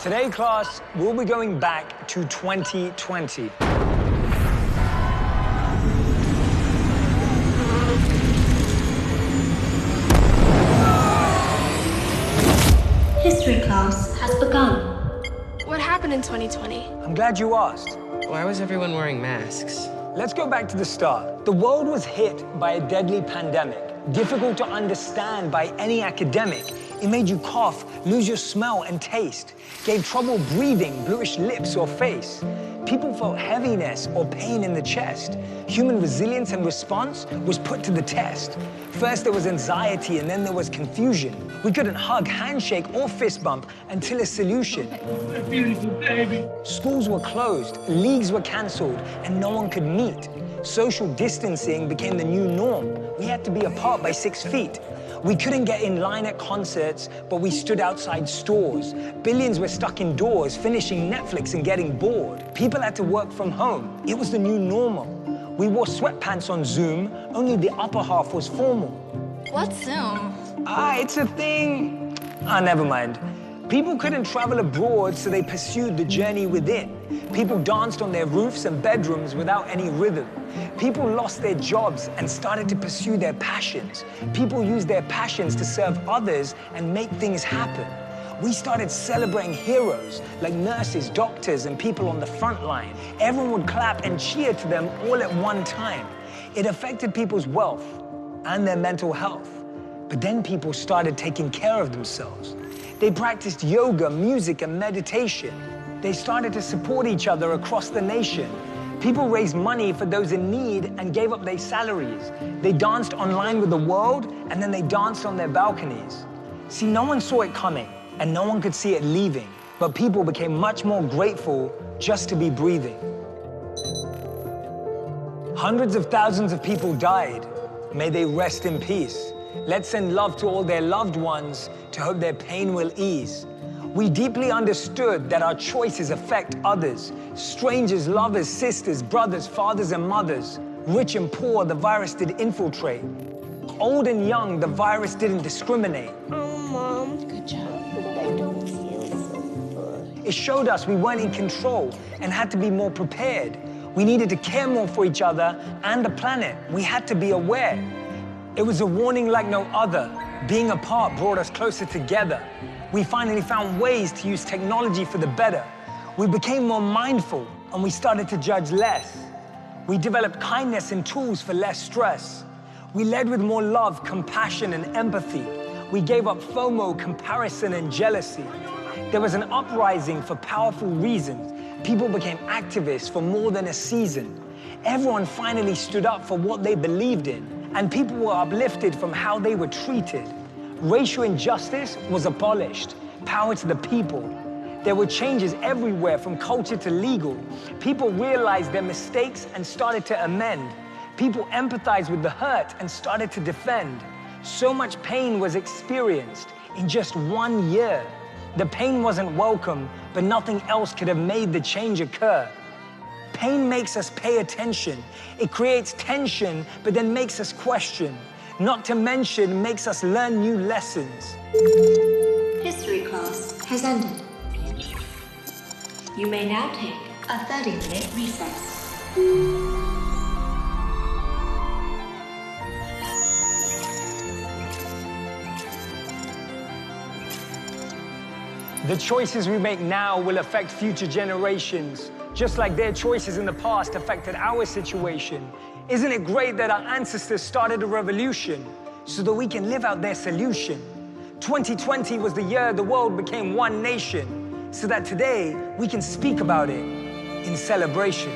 Today, class, we'll be going back to 2020. History class has begun. What happened in 2020? I'm glad you asked. Why was everyone wearing masks? Let's go back to the start. The world was hit by a deadly pandemic, difficult to understand by any academic. It made you cough, lose your smell and taste, gave trouble breathing, bluish lips or face. People felt heaviness or pain in the chest. Human resilience and response was put to the test. First there was anxiety and then there was confusion. We couldn't hug, handshake or fist bump until a solution. Beautiful baby. Schools were closed, leagues were cancelled, and no one could meet. Social distancing became the new norm. We had to be apart by 6 feet. We couldn't get in line at concerts, but we stood outside stores. Billions were stuck indoors, finishing Netflix and getting bored. People had to work from home. It was the new normal. We wore sweatpants on Zoom, only the upper half was formal. What's Zoom? It's a thing. Never mind. People couldn't travel abroad, so they pursued the journey within. People danced on their roofs and bedrooms without any rhythm. People lost their jobs and started to pursue their passions. People used their passions to serve others and make things happen. We started celebrating heroes like nurses, doctors, and people on the front line. Everyone would clap and cheer to them all at one time. It affected people's wealth and their mental health. But then people started taking care of themselves. They practiced yoga, music, and meditation. They started to support each other across the nation. People raised money for those in need and gave up their salaries. They danced online with the world, and then they danced on their balconies. See, no one saw it coming, and no one could see it leaving. But people became much more grateful just to be breathing. Hundreds of thousands of people died. May they rest in peace. Let's send love to all their loved ones to hope their pain will ease. We deeply understood that our choices affect others. Strangers, lovers, sisters, brothers, fathers, and mothers. Rich and poor, the virus did infiltrate. Old and young, the virus didn't discriminate. Oh, Mom. Good job. But I don't feel so good. It showed us we weren't in control and had to be more prepared. We needed to care more for each other and the planet. We had to be aware. It was a warning like no other. Being apart brought us closer together. We finally found ways to use technology for the better. We became more mindful and we started to judge less. We developed kindness and tools for less stress. We led with more love, compassion, and empathy. We gave up FOMO, comparison, and jealousy. There was an uprising for powerful reasons. People became activists for more than a season. Everyone finally stood up for what they believed in. And people were uplifted from how they were treated. Racial injustice was abolished. Power to the people. There were changes everywhere, from culture to legal. People realized their mistakes and started to amend. People empathized with the hurt and started to defend. So much pain was experienced in just 1 year. The pain wasn't welcome, but nothing else could have made the change occur. Pain makes us pay attention. It creates tension, but then makes us question. Not to mention, makes us learn new lessons. History class has ended. You may now take a 30-minute recess. The choices we make now will affect future generations, just like their choices in the past affected our situation. Isn't it great that our ancestors started a revolution so that we can live out their solution? 2020 was the year the world became one nation, so that today we can speak about it in celebration.